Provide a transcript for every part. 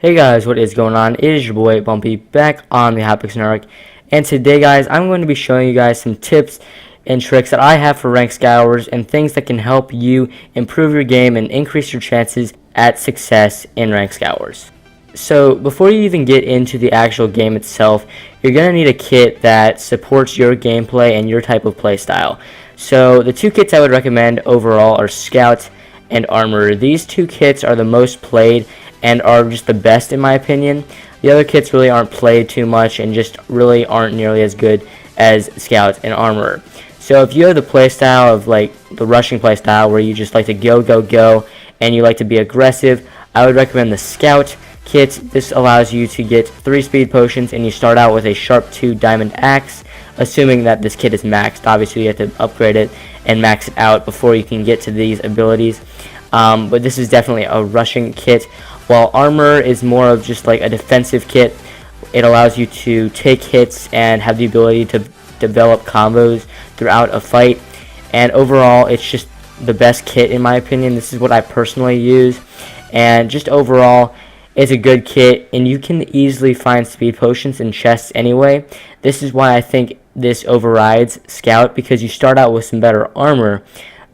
Hey guys, what is going on? It is your boy Bumpy back on the Hypixel Network, and today guys I'm going to be showing you guys some tips and tricks that I have for Ranked Skywars and things that can help you improve your game and increase your chances at success in Ranked Skywars. So before you even get into the actual game itself, you're going to need a kit that supports your gameplay and your type of play style. So the two kits I would recommend overall are Scout and Armor. These two kits are the most played and are just the best in my opinion. The other kits really aren't played too much and just really aren't nearly as good as Scout and Armorer. So if you have the playstyle of like the rushing playstyle where you just like to go and you like to be aggressive, I would recommend the Scout kit. This allows you to get 3 speed potions and you start out with a sharp 2 diamond axe, assuming that this kit is maxed. Obviously you have to upgrade it and max it out before you can get to these abilities. But this is definitely a rushing kit, while Armor is more of just like a defensive kit. It allows you to take hits and have the ability to develop combos throughout a fight, and overall it's just the best kit in my opinion. This is what I personally use, and just overall it's a good kit, and you can easily find speed potions in chests anyway. This is why I think this overrides Scout, because you start out with some better armor,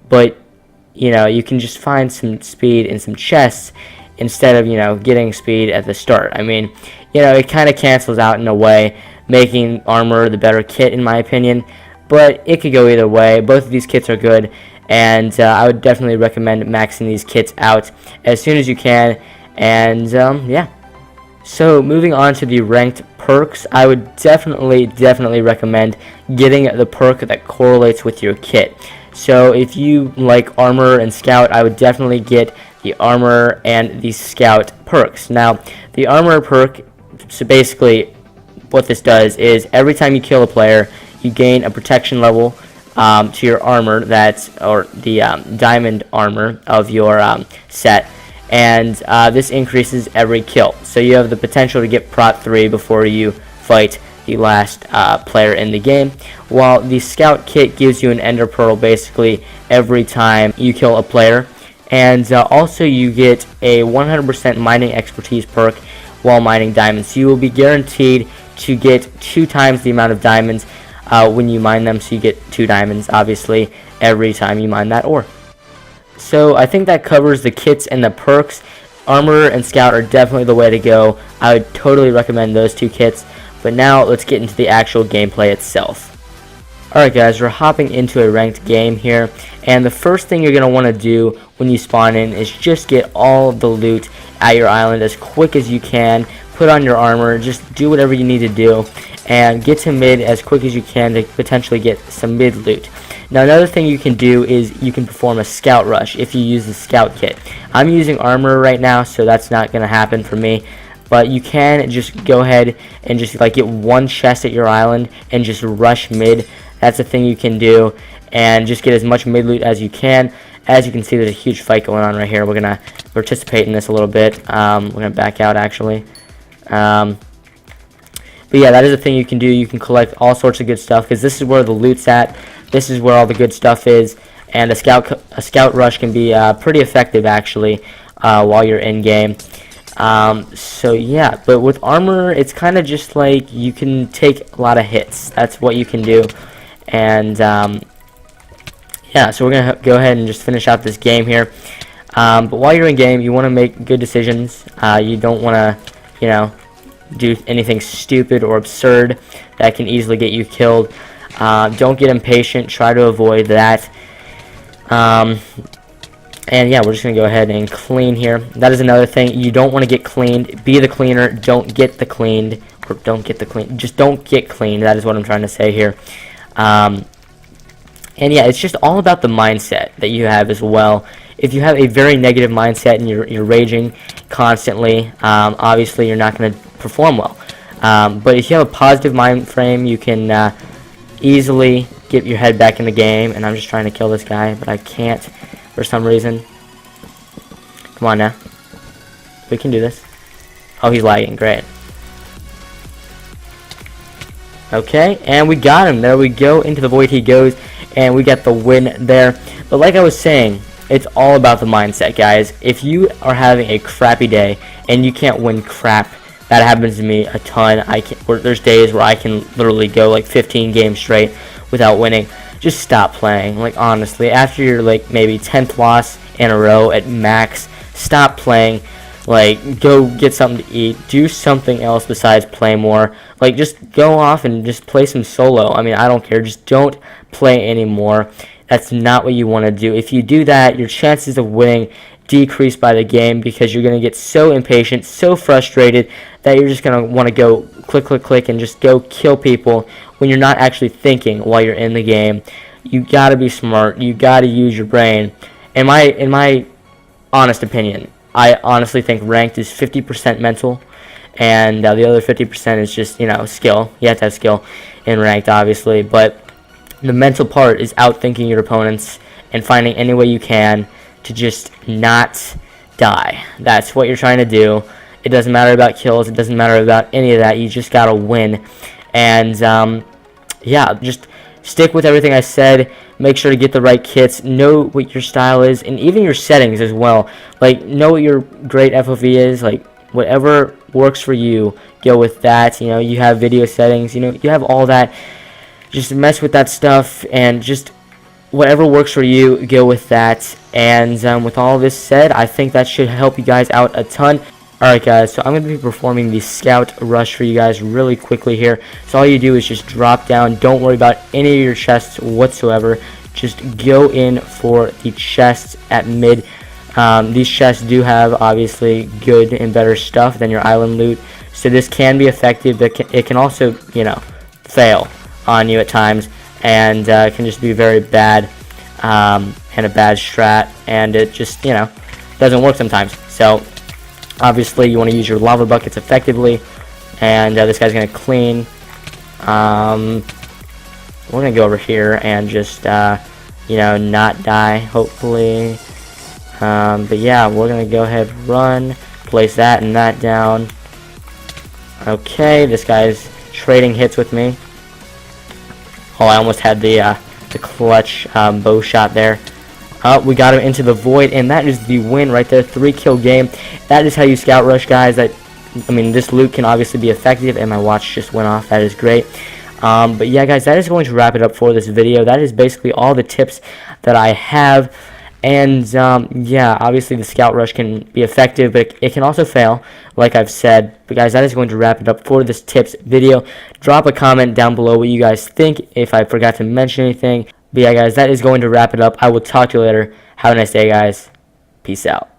but you know, you can just find some speed in some chests instead of, you know, getting speed at the start. I mean, you know, it kind of cancels out in a way, making Armor the better kit in my opinion, but it could go either way. Both of these kits are good, and I would definitely recommend maxing these kits out as soon as you can, and yeah. So moving on to the ranked perks, I would definitely recommend getting the perk that correlates with your kit. So if you like Armor and Scout, I would definitely get the Armor and the Scout perks. Now, the Armor perk, so basically what this does is every time you kill a player, you gain a protection level to your armor, or the diamond armor of your set, and this increases every kill. So you have the potential to get Prot 3 before you fight the last player in the game, while the Scout kit gives you an Ender Pearl basically every time you kill a player, and also you get a 100% mining expertise perk while mining diamonds. So you will be guaranteed to get 2 times the amount of diamonds when you mine them, so you get 2 diamonds obviously every time you mine that ore. So I think that covers the kits and the perks. Armor and Scout are definitely the way to go. I would totally recommend those 2 kits. But now let's get into the actual gameplay itself. Alright guys, we're hopping into a ranked game here, and the first thing you're going to want to do when you spawn in is just get all of the loot at your island as quick as you can. Put on your armor, just do whatever you need to do, and get to mid as quick as you can to potentially get some mid loot. Now another thing you can do is you can perform a scout rush if you use the Scout kit. I'm using Armor right now, so that's not going to happen for me. But you can just go ahead and just like get 1 chest at your island and just rush mid. That's a thing you can do, and just get as much mid loot as you can. As you can see, there's a huge fight going on right here. We're gonna participate in this a little bit. We're gonna back out actually. But yeah, that is a thing you can do. You can collect all sorts of good stuff, because this is where the loot's at. This is where all the good stuff is, and a scout rush can be pretty effective actually while you're in game. So yeah, but with Armor, it's kind of just like you can take a lot of hits. That's what you can do, and yeah, so we're gonna go ahead and just finish out this game here. But while you're in game, you want to make good decisions. You don't want to, you know, do anything stupid or absurd that can easily get you killed. Don't get impatient. Try to avoid that. And yeah, we're just going to go ahead and clean here. That is another thing. You don't want to get cleaned. Be the cleaner. Don't get the cleaned. Or don't get the clean. Just don't get cleaned. That is what I'm trying to say here. And yeah, it's just all about the mindset that you have as well. If you have a very negative mindset and you're raging constantly, obviously you're not going to perform well. But if you have a positive mind frame, you can easily get your head back in the game. And I'm just trying to kill this guy, but I can't for some reason. Come on now. We can do this. Oh, he's lagging. Great. Okay, and we got him. There we go. Into the void he goes, and we got the win there. But like I was saying, It's all about the mindset, guys. If you are having a crappy day and you can't win crap, that happens to me a ton. There's days where I can literally go like 15 games straight without winning. Just stop playing. Like, honestly, after your like maybe 10th loss in a row at max, stop playing. Like, go get something to eat. Do something else besides play more. Like, just go off and just play some solo. I mean, I don't care. Just don't play anymore. That's not what you want to do. If you do that, your chances of winning decrease by the game because you're going to get so impatient, so frustrated that you're just going to want to go click, click, click and just go kill people when you're not actually thinking while you're in the game. You got to be smart. You got to use your brain. In my honest opinion, I honestly think ranked is 50% mental, and the other 50% is just, skill. You have to have skill in ranked, obviously, but the mental part is outthinking your opponents and finding any way you can to just not die. That's what you're trying to do. It doesn't matter about kills. It doesn't matter about any of that. You just got to win. And, yeah, just stick with everything I said. Make sure to get the right kits. Know what your style is, and even your settings as well. Like, know what your great FOV is. Like, whatever works for you, go with that. You have video settings. You have all that. Just mess with that stuff, and just whatever works for you, go with that. And with all this said, I think that should help you guys out a ton. Alright guys, so I'm going to be performing the Scout Rush for you guys really quickly here. So all you do is just drop down. Don't worry about any of your chests whatsoever. Just go in for the chests at mid. These chests do have obviously good and better stuff than your island loot. So this can be effective, but it can also, fail on you at times. And it can just be very bad and a bad strat. And it just, doesn't work sometimes. So obviously, you want to use your lava buckets effectively, and this guy's going to clean. We're going to go over here and just, not die, hopefully. But yeah, we're going to go ahead, run, place that and that down. Okay, this guy's trading hits with me. Oh, I almost had the clutch bow shot there. We got him into the void, and that is the win right there. 3-kill game. That is how you scout rush, guys. This loot can obviously be effective, and my watch just went off. That is great. But yeah, guys, that is going to wrap it up for this video. That is basically all the tips that I have. And yeah, obviously the scout rush can be effective, but it can also fail, like I've said. But guys, that is going to wrap it up for this tips video. Drop a comment down below what you guys think if I forgot to mention anything. But yeah, guys, that is going to wrap it up. I will talk to you later. Have a nice day, guys. Peace out.